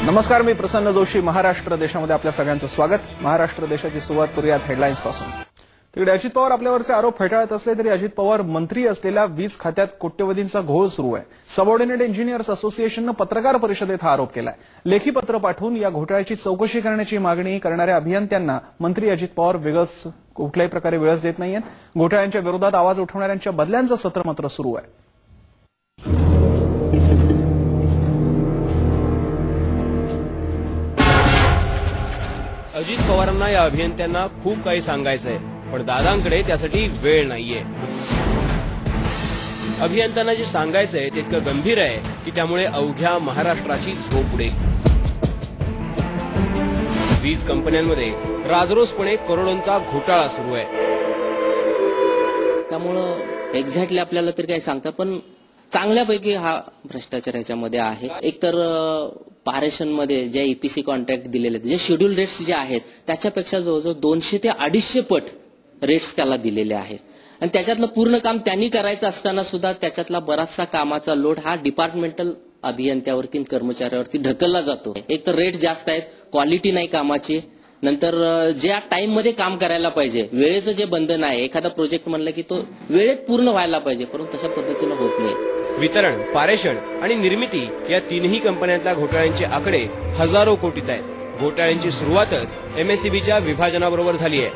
नमस्कार, मी प्रसन्न जोशी. महाराष्ट्र देशामध्ये आपल्या सगळ्यांचं स्वागत. महाराष्ट्र देशाची सुरुवात करूयात हेडलाईन्स पासून. तिकडे अजित पवार आपल्यावरचे आरोप फेटाळत असले तरी अजित पवार मंत्री असलेल्या वीज खात्यात कोट्यवधींचा घोळ सुरू आहे. सबऑर्डिनेट इंजिनियर्स असोसिएशननं पत्रकार परिषदेत हा आरोप केलाय. लेखी पत्र पाठवून या घोटाळ्याची चौकशी करण्याची मागणी करणाऱ्या अभियंत्यांना मंत्री अजित पवार कुठल्याही प्रकारे वेळच देत नाहीयेत. घोटाळ्यांच्या विरोधात आवाज उठवणाऱ्यांच्या बदल्यांचं सत्र मात्र सुरू आहे. अजित पवारांना या अभियंत्यांना खूप काही सांगायचंय, पण दादांकडे त्यासाठी वेळ नाहीये. अभियंत्यांना जे सांगायचंय ते इतकं गंभीर आहे की त्यामुळे अवघ्या महाराष्ट्राची झोप उडेल. वीज कंपन्यांमध्ये राजरोसपणे करोडोंचा घोटाळा सुरू आहे. त्यामुळं एक्झॅक्टली आपल्याला तरी काही सांगता, पण चांगल्यापैकी हा भ्रष्टाचार याच्यामध्ये आहे. एकतर पारेषणमध्ये जे ईपीसी कॉन्ट्रॅक्ट दिलेले आहेत, जे शेड्यूल रेट्स जे आहेत त्याच्यापेक्षा जवळजवळ 200 ते 250 पट रेट्स त्याला दिलेले आहेत. आणि त्याच्यातलं पूर्ण काम त्यांनी करायचं असताना सुद्धा त्याच्यातला बराचसा कामाचा लोड हा डिपार्टमेंटल अभियंत्यावरती कर्मचाऱ्यावरती ढकलला जातो. एक तर रेट जास्त आहेत, क्वालिटी नाही कामाची, नंतर ज्या टाइम मध्ये काम करायला पाहिजे, वेळेचं जे बंधन आहे, एखादा प्रोजेक्ट म्हणलं की तो वेळेत पूर्ण व्हायला पाहिजे, परंतु तशा पद्धतीनं होत नाही. वितरण, पारेषण आणि निर्मिती या तीनही कंपन्यांतल्या घोटाळ्यांचे आकडे हजारो कोटीत आहेत. घोटाळ्यांची सुरुवातच एमएसईबीच्या विभाजनाबरोबर झाली आहे.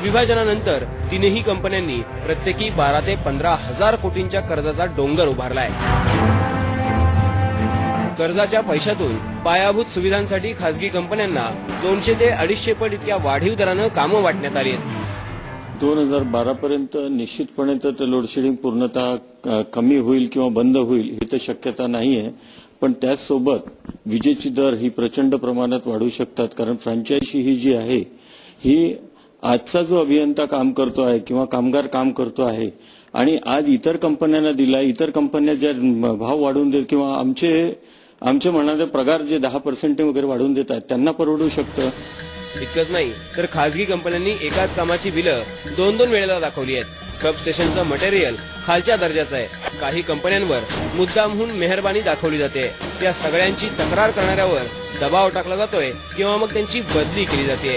विभाजनानंतर तीनही कंपन्यांनी प्रत्येकी 12 ते 15 हजार कोटींच्या कर्जाचा डोंगर उभारलाय. कर्जाच्या पैशातून पायाभूत सुविधांसाठी खासगी कंपन्यांना 200 ते 250 पट इतक्या वाढीव दरानं कामं वाटण्यात आली आहेत. 2012 पर्यंत निश्चितपणे तर लोडशेडिंग पूर्णतः कमी होईल किंवा बंद होईल ही तर शक्यता नाहीये. पण त्याचसोबत विजेची दर ही प्रचंड प्रमाणात वाढू शकतात. कारण फ्रँचायझी ही जी आहे ही आजचा जो अभियंता काम करतो आहे किंवा कामगार काम करतो आहे आणि आज इतर कंपन्यांना दिला, इतर कंपन्या ज्या भाव वाढवून देत किंवा आमचे म्हणणारे पगार जे 10% वगैरे वाढवून देतात त्यांना परवडू शकतं. इतकंच नाही तर खासगी कंपन्यांनी एकाच कामाची बिलं 2-2 वेळेला दाखवली आहेत. सबस्टेशनचं मटेरियल खालच्या दर्जाचं आहे. काही कंपन्यांवर मुद्दामहून मेहरबानी दाखवली जाते. त्या सगळ्यांची तक्रार करणाऱ्यावर दबाव टाकला जातोय किंवा मग त्यांची बदली केली जाते.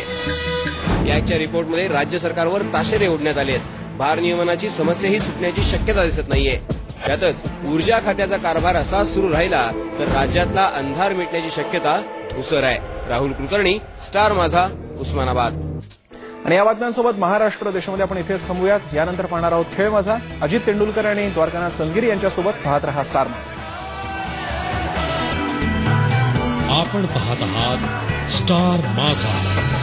कॅगच्या रिपोर्टमध्ये राज्य सरकारवर ताशेरे ओढण्यात आले आहेत. भारनियमनाची समस्याही सुटण्याची शक्यता दिसत नाहीये. त्यातच ऊर्जा खात्याचा कारभार असा सुरू राहिला तर राज्यातला अंधार मिटण्याची शक्यता धुसर आहे. राहुल कुलकर्णी, स्टार माझा, उस्मानाबाद. आणि या बातम्यांसोबत महाराष्ट्र देशामध्ये आपण इथेच थांबूयात. यानंतर पाहणार आहोत खेळ माझा. अजित तेंडुलकर आणि द्वारकानाथ संगिरी यांच्यासोबत पाहत रहा स्टार माझा. आपण पाहत आहात स्टार माझा.